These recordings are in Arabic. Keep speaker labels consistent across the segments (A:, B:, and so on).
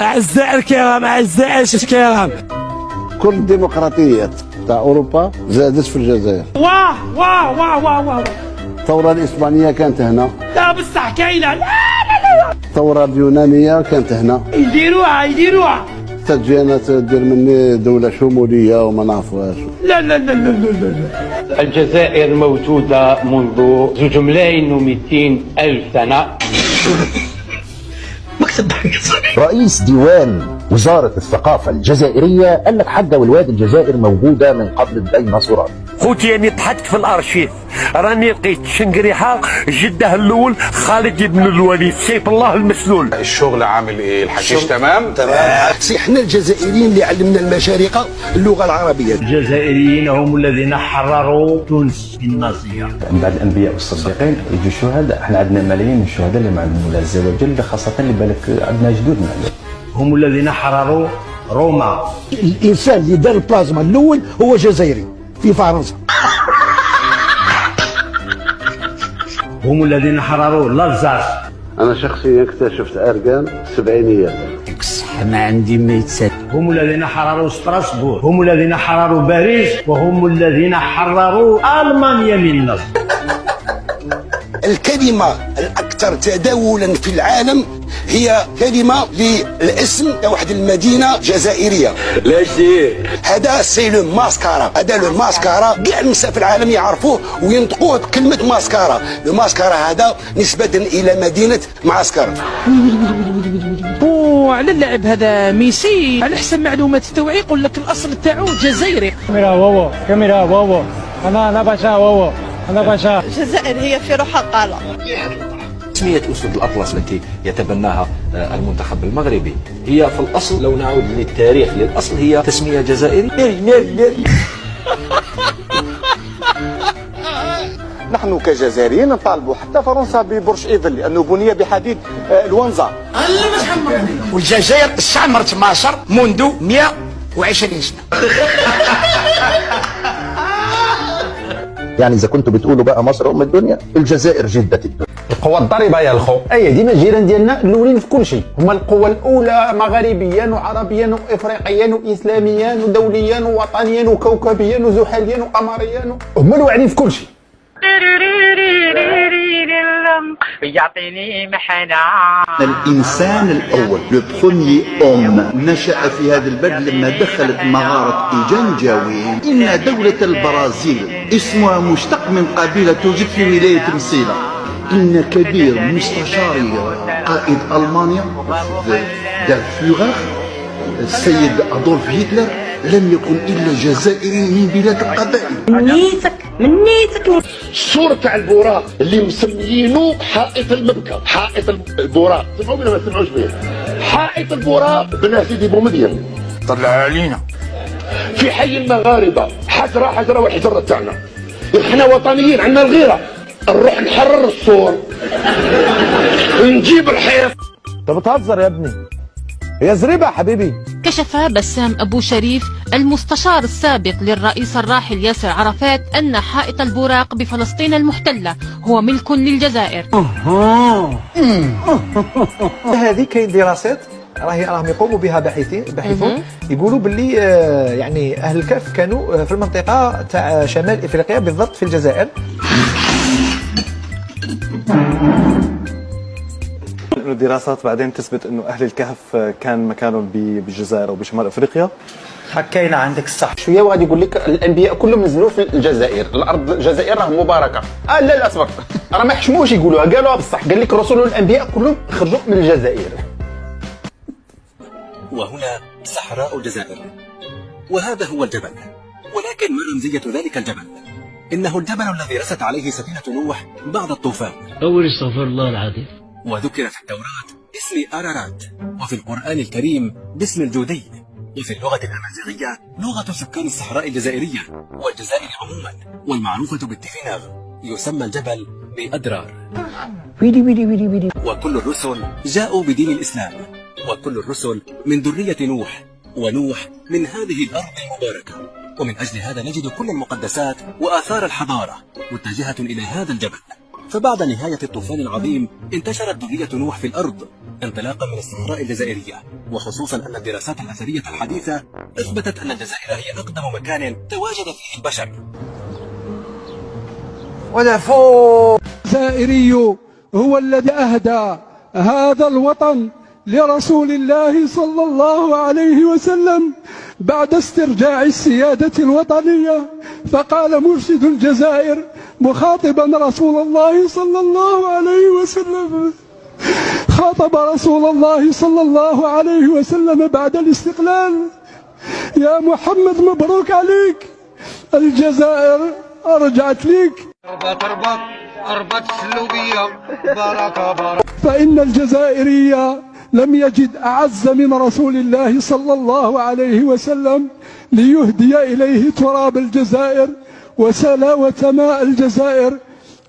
A: أعزائي الكرام، أعزائي الكرام،
B: كل الديمقراطيات تاع اوروبا زادت في الجزائر.
A: واه واه واه واه واه.
B: الثوره الاسبانيه كانت هنا.
A: لا بصح كاينه. لا
B: الثوره اليونانيه كانت هنا.
A: يديروها
B: تجينا تدير مني دوله شموليه وما نعرفوهاش.
A: لا لا لا لا لا لا.
C: الجزائر موجودة منذ 2,200,000 سنة.
D: رئيس ديوان وزارة الثقافة الجزائرية قال لك حاجة والواد الجزائر موجودة من قبل الديناصورات.
E: خوتي يعني ضحكت في الارشيف، راني لقيت شنقريحه جده الاول خالد بن الوليد سيف الله المسلول.
F: الشغل عامل ايه؟ الحشيش تمام؟
G: احنا الجزائريين اللي علمنا المشارقه اللغه العربيه.
H: الجزائريين هم الذين حرروا تونس من النازيه.
I: من بعد الانبياء والصديقين يجوا الشهداء، احنا عندنا ملايين من الشهداء اللي مع الله عز وجل، خاصه اللي بالك عندنا جدودنا
H: هم الذين حرروا روما.
G: الانسان اللي دار البلازما الاول هو جزائري في فرنسا.
H: هم الذين حرروا لالزاس.
B: انا شخصيا اكتشفت اركان السبعينيات.
A: ما عندي ما يتسد.
H: هم الذين حرروا ستراسبورغ، هم الذين حرروا باريس، وهم الذين حرروا ألمانيا من النصر.
G: الكلمه الاكثر تداولا في العالم هي كلمه للاسم تاع واحد المدينه جزائريه.
F: ليش دي؟
G: هذا سي لو ماسكارا، هذا لو ماسكارا كاع النساء في العالم يعرفوه وينطقوه بكلمه ماسكارا. لو ماسكارا هذا نسبه الى مدينه معسكر.
A: على اللاعب هذا ميسي على حسب معلومات التوعية يقول لك الاصل تاعو جزائري.
J: كاميرا واوا، كاميرا واوا، انا باشا واوا، انا باشا.
K: الجزائر هي في روحها قاله.
L: تسمية أسود الأطلس التي يتبناها المنتخب المغربي هي في الأصل، لو نعود للتاريخ للأصل، هي تسمية جزائري.
M: نحن كجزائريين نطالبوا حتى فرنسا ببرج ايفل لانه بني بحديد الونزا.
G: والجزائر استعمرت مصر منذ 120 سنه.
D: يعني إذا كنتوا بتقولوا بقى مصر أم الدنيا، الجزائر جدة الدنيا.
F: القوى الضريبه يا الخو.
N: اي ديما الجيران ديالنا الاولين في كل شيء، هما القوى الاولى مغاربيا وعربيا وافريقيا واسلاميا ودوليا ووطنيا وكوكبيا وزحليا وقمريا، هما الواعدين في كل شيء.
C: يعطيني محنة.
O: الإنسان الأول لو بخوني أم نشأ في هذا البلد لما دخلت مغارة إيجانجاوين. إن دولة البرازيل اسمها مشتق من قبيلة توجد في ولاية مصيلة. إن كبير مستشاري قائد ألمانيا دار فيوغر السيد أدولف هتلر لم يكن إلا جزائري من بلاد القبائل.
K: منيتك
G: الصورة تاع البوراق اللي مسميينه حائط المبكى، حائط البوراق، سمعوا بنا ما سمعوش به. حائط البوراق بناه سيدي بومدين.
F: طلع علينا
G: في حي المغاربة حجرة حجرة والحجرة تاعنا. احنا وطنيين عندنا الغيرة، نروح نحرر السور نجيب الحيط.
N: انت بتهزر يا ابني، هي زريبه يا حبيبي.
K: كشف بسام أبو شريف المستشار السابق للرئيس الراحل ياسر عرفات أن حائط البوراق بفلسطين المحتلة هو ملك للجزائر.
N: هذه كاين دراسات راهم يقوموا بها باحثون يقولوا باللي يعني اهل الكهف كانوا في المنطقه تاع شمال افريقيا بالضبط في الجزائر.
J: الدراسات بعدين تثبت انه اهل الكهف كان مكانهم بالجزائر او بشمال افريقيا.
N: حكينا عندك الصح
F: شويه وغادي يقول لك الانبياء كلهم نزلوا في الجزائر، الارض الجزائر راه مباركه. لا اصبر، راه ما حشموش يقولوها، قالوها بصح. قال لك الرسل والانبياء كلهم خرجوا من الجزائر.
L: وهنا صحراء الجزائر، وهذا هو الجبل، ولكن ما رمزية ذلك الجبل؟ إنه الجبل الذي رست عليه سفينة نوح بعد الطوفان.
H: أول استغفر الله العظيم.
L: وذكر في التوراة باسم أرارات، وفي القرآن الكريم باسم الجودي، وفي اللغة الأمازيغية لغة سكان الصحراء الجزائرية والجزائر عموما، والمعروفة بالتفيناغ، يسمى الجبل بأدرار. وكل الرسل جاءوا بدين الإسلام، وكل الرسل من ذرية نوح، ونوح من هذه الأرض المباركة، ومن أجل هذا نجد كل المقدسات وآثار الحضارة متجهة إلى هذا الجبل. فبعد نهاية الطوفان العظيم انتشرت ذرية نوح في الأرض انطلاقا من الصحراء الجزائرية، وخصوصا أن الدراسات الأثرية الحديثة أثبتت أن الجزائر هي أقدم مكان تواجد فيه البشر.
A: الجزائري هو الذي أهدى هذا الوطن لرسول الله صلى الله عليه وسلم بعد استرجاع السيادة الوطنية، فقال مرشد الجزائر مخاطبا رسول الله صلى الله عليه وسلم، خاطب رسول الله صلى الله عليه وسلم بعد الاستقلال: يا محمد مبروك عليك، الجزائر رجعت ليك. أربط السلوبية بركة. فإن الجزائري لم يجد أعز من رسول الله صلى الله عليه وسلم ليهدي إليه تراب الجزائر وسلاوة ماء الجزائر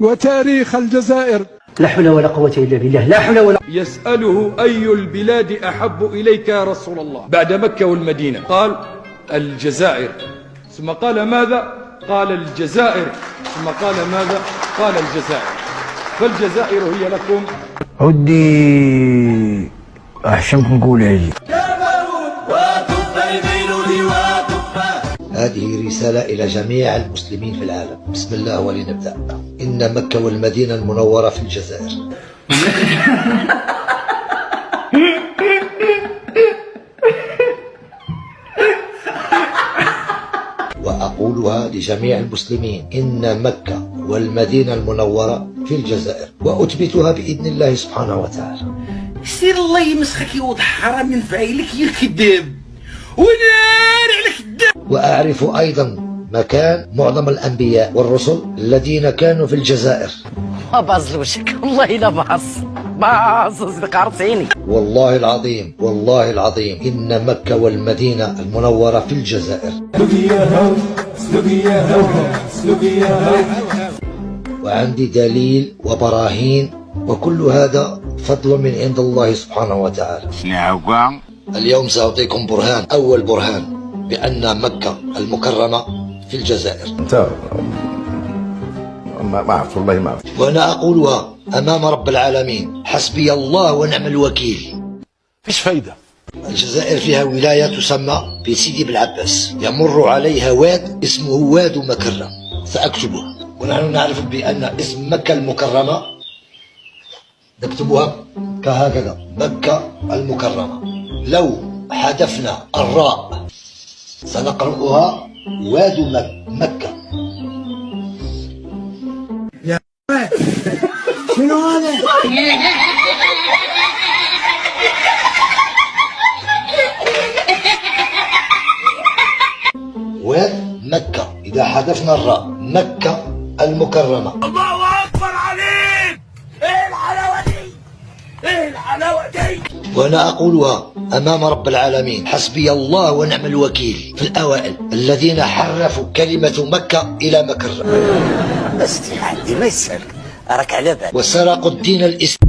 A: وتاريخ الجزائر.
H: لا حول ولا قوة إلا بالله، لا حول ولا.
P: يسأله أي البلاد أحب إليك يا رسول الله بعد مكة والمدينة؟ قال الجزائر. ثم قال ماذا؟ قال الجزائر. ثم قال ماذا؟ قال الجزائر. فالجزائر هي لكم.
H: ودي أحشمكم نقول عيدي.
Q: هذه رسالة إلى جميع المسلمين في العالم. بسم الله ولنبدأ. إن مكة والمدينة المنورة في الجزائر. وأقولها لجميع المسلمين: إن مكة والمدينة المنورة في الجزائر، وأثبتها بإذن الله سبحانه وتعالى.
R: سير الله يمسخك يوضح حرام ينفعلك يا كذاب ونار على كذاب.
Q: وأعرف أيضا مكان معظم الأنبياء والرسل الذين كانوا في الجزائر.
R: ما باز وشك والله لا باز صدق عرفتيني.
Q: والله العظيم والله العظيم إن مكة والمدينة المنورة في الجزائر. وعندي دليل وبراهين، وكل هذا فضل من عند الله سبحانه وتعالى. اليوم سأعطيكم برهان، أول برهان بأن مكة المكرمة في الجزائر.
B: ما أعرف والله ما أعرف.
Q: وأنا أقولها أمام رب العالمين: حسبي الله ونعم الوكيل.
G: فيش فايدة.
Q: الجزائر فيها ولاية تسمى بسيدي بالعباس، يمر عليها واد اسمه واد مكرم، سأكتبها. ونحن نعرف بأن اسم مكة المكرمة نكتبها كهكذا: مكة المكرمة. لو حذفنا الراء سنقرأها واد مكة.
R: يا شنو هذا؟
Q: واد مكة. إذا حذفنا الراء مكة المكرمة.
R: الله أكبر عليك! إيه الحلاوة دي؟ إيه الحلاوة دي؟
Q: وأنا أقولها أمام رب العالمين: حسبي الله ونعم الوكيل في الأوائل الذين حرفوا كلمة مكة إلى مكرمة.
R: استحالتي ما يسألك راك على بالك.
Q: وسرقوا الدين الإسلامي.